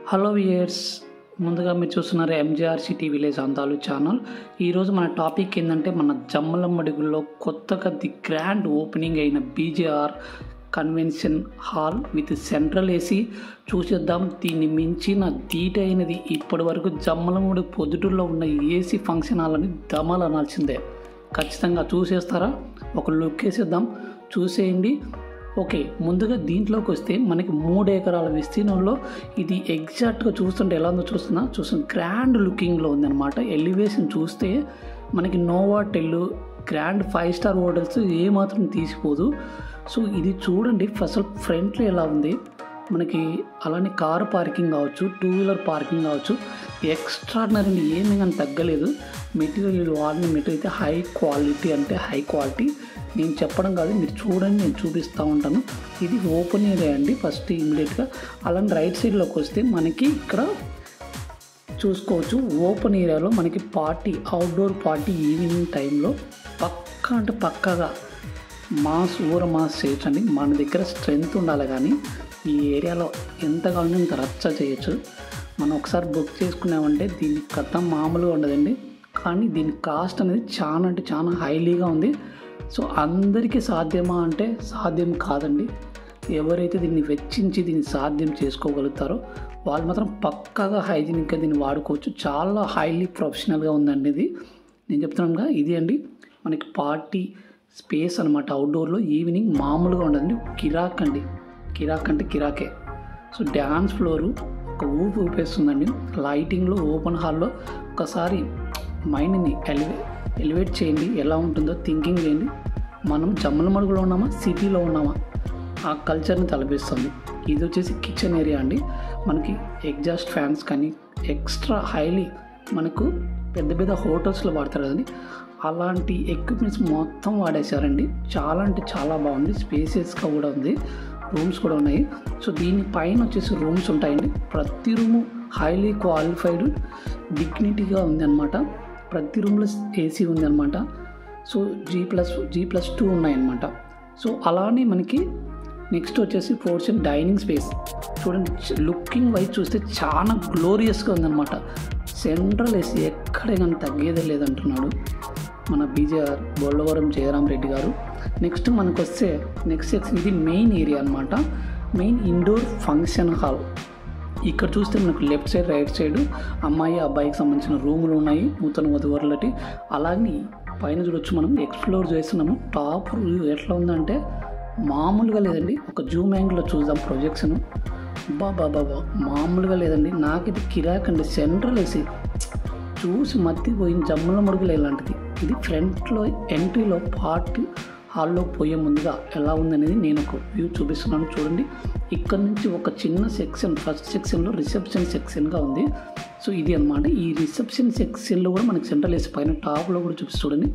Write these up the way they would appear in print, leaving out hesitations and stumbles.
Hello viewers, ముందుగా మీరు చూస్తున్నారు ఎంజేఆర్ సిటీ విలేజ్ అందాలు ఛానల్. ఈరోజు మన టాపిక్ ఏంటంటే మన జమ్మలమడుగులో కొత్తగా ది గ్రాండ్ ఓపెనింగ్ అయిన BJR convention hall with central AC చూసేద్దాం. దీన్ని మించిన దీటైనది ఇప్పటి వరకు జమ్మలమడుగు పొద్దుటూరులో ఉన్న ఏసీ ఫంక్షన్ హాల్ అని ధమాల్ అనాల్సిందే. ఖచ్చితంగా చూసేస్తారా? ఒక లుక్ వేసేద్దాం, చూసేయండి. ఓకే, ముందుగా దీంట్లోకి వస్తే మనకి 3 ఎకరాల విస్తీర్ణంలో ఇది ఎగ్జాక్ట్గా చూస్తుంటే ఎలా ఉందో చూస్తున్న గ్రాండ్ లుకింగ్లో ఉందన్నమాట. ఎలివేషన్ చూస్తే మనకి నోవాటెల్ గ్రాండ్ 5 స్టార్ హోటల్స్ ఏమాత్రం తీసిపోదు. సో ఇది చూడండి, అసలు ఫ్రంట్లో ఎలా ఉంది మనకి. అలానే కార్ పార్కింగ్ కావచ్చు, 2 వీలర్ పార్కింగ్ కావచ్చు, ఎక్స్ట్రాడినరీ అండి. ఏమీ కానీ తగ్గలేదు. మెటీరియల్ వాడిన మెటీరియల్ అయితే హై క్వాలిటీ, అంటే హై క్వాలిటీ. నేను చెప్పడం కాదు, మీరు చూడండి, నేను చూపిస్తూ ఉంటాను. ఇది ఓపెన్ ఏరియా అండి ఫస్ట్ ఇమీడియట్గా. అలానే రైట్ సైడ్లోకి వస్తే మనకి ఇక్కడ చూసుకోవచ్చు, ఓపెన్ ఏరియాలో మనకి పార్టీ, అవుట్డోర్ పార్టీ ఈవినింగ్ టైంలో పక్కాగా మాస్ చేయొచ్చు అండి. మన దగ్గర స్ట్రెంగ్త్ ఉండాలి, కానీ ఈ ఏరియాలో ఎంత కావాలంటే ఇంత రచ్చ చేయొచ్చు. మనం ఒకసారి బుక్ చేసుకున్నామంటే దీని కథ మామూలుగా ఉండదండి. కానీ దీని కాస్ట్ అనేది చాలా అంటే చాలా హైలీగా ఉంది. సో అందరికీ సాధ్యమా అంటే సాధ్యం కాదండి. ఎవరైతే దీన్ని వెచ్చించి దీన్ని సాధ్యం చేసుకోగలుగుతారో వాళ్ళు మాత్రం పక్కాగా హైజీనిక్గా దీన్ని వాడుకోవచ్చు. చాలా హైలీ ప్రొఫెషనల్గా ఉందండి ఇది. నేను చెప్తున్నానుగా, ఇది అండి మనకి పార్టీ స్పేస్ అనమాట. అవుట్డోర్లో ఈవినింగ్ మామూలుగా ఉండదండి, కిరాక్ అండి. కిరాక్ అంటే కిరాకే. సో డ్యాన్స్ ఫ్లోరు ఒక ఊపేస్తుందండి. లైటింగ్లో ఓపెన్ హాల్లో ఒకసారి మైండ్ని ఎలివేట్ చేయండి. ఎలా ఉంటుందో థింకింగ్ చేయండి. మనం జమ్మలమడుగులో ఉన్నామా, సిటీలో ఉన్నామా, ఆ కల్చర్ని తలపిస్తుంది. ఇది వచ్చేసి కిచెన్ ఏరియా అండి. మనకి ఎగ్జాస్ట్ ఫ్యాన్స్ కానీ ఎక్స్ట్రా హైలీ మనకు పెద్ద హోటల్స్లో వాడతారు కదండి, అలాంటి ఎక్విప్మెంట్స్ మొత్తం వాడేశారండి. చాలా అంటే చాలా బాగుంది. స్పేసియస్గా కూడా ఉంది, రూమ్స్ కూడా ఉన్నాయి. సో దీనిపైన వచ్చేసి రూమ్స్ ఉంటాయండి. ప్రతి రూము హైలీ క్వాలిఫైడ్, డిగ్నిటీగా ఉందన్నమాట. ప్రతి రూమ్లో ఏసీ ఉందన్నమాట. సో G+2 ఉన్నాయన్నమాట. సో అలానే మనకి నెక్స్ట్ వచ్చేసి పోర్షన్ డైనింగ్ స్పేస్ చూడండి. లుకింగ్ వైజ్ చూస్తే చాలా గ్లోరియస్గా ఉందన్నమాట. సెంట్రల్ ఏసీ ఎక్కడైనా తగ్గేదే లేదంటున్నాడు మన బీజేఆర్ బొల్లవరం జయరామ్ రెడ్డి గారు. నెక్స్ట్ మనకు వస్తే నెక్స్ట్ సెక్షన్, ఇది మెయిన్ ఏరియా అనమాట. Main indoor function hall. ఇక్కడ చూస్తే మనకు లెఫ్ట్ సైడ్ రైట్ సైడ్ అమ్మాయి అబ్బాయికి సంబంధించిన రూములు ఉన్నాయి, నూతన వధువరులటి. అలాగే పైన చూడొచ్చు, మనం ఎక్స్ప్లోర్ చేస్తున్నాము. టాప్ వ్యూ ఎట్లా ఉందంటే మామూలుగా లేదండి. ఒక జూమ్ యాంగిల్లో చూద్దాం ప్రొజెక్షన్. బాబా మామూలుగా లేదండి. నాకు ఇది కిరాక్ అండి. సెంట్రల్ ఏసీ చూసి మర్తిపోయింది. జమ్మలమడుగులో ఇలాంటిది. ఇది ఫ్రంట్లో ఎంట్రీలో పార్టీ హాల్లో పోయే ముందుగా ఎలా ఉందనేది నేను ఒక వ్యూ చూపిస్తున్నాను, చూడండి. ఇక్కడ నుంచి ఒక చిన్న సెక్షన్, ఫస్ట్ సెక్షన్లో రిసెప్షన్ సెక్షన్గా ఉంది. సో ఇది అనమాట. ఈ రిసెప్షన్ సెక్షన్లో కూడా మనకి సెంట్రల్ ఏసీ పైన టాప్లో కూడా చూపిస్తూ చూడండి.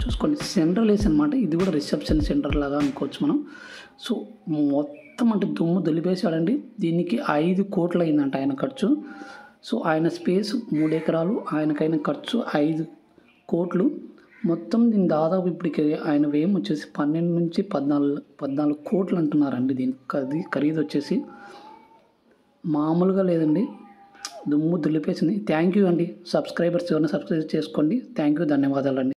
చూసుకోండి, సెంట్రల్ ఏసీ అనమాట. ఇది కూడా రిసెప్షన్ సెంటర్ లాగా అనుకోవచ్చు మనం. సో మొత్తం అంటే దుమ్ము దులిపేశాడండి. దీనికి 5 కోట్లు అయిందంట ఆయన ఖర్చు. సో ఆయన స్పేస్ 3 ఎకరాలు, ఆయనకైన ఖర్చు 5 కోట్లు. మొత్తం దీని దాదాపు ఇప్పటికి ఆయన వ్యయం వచ్చేసి 12 నుంచి 14 కోట్లు అంటున్నారండి. దీని ఖరీదు వచ్చేసి మామూలుగా లేదండి. దుమ్ము దులిపేసింది. థ్యాంక్ యూ అండి. సబ్స్క్రైబర్స్ ఎవరైనా సబ్స్క్రైబ్ చేసుకోండి. థ్యాంక్ యూ, ధన్యవాదాలండి.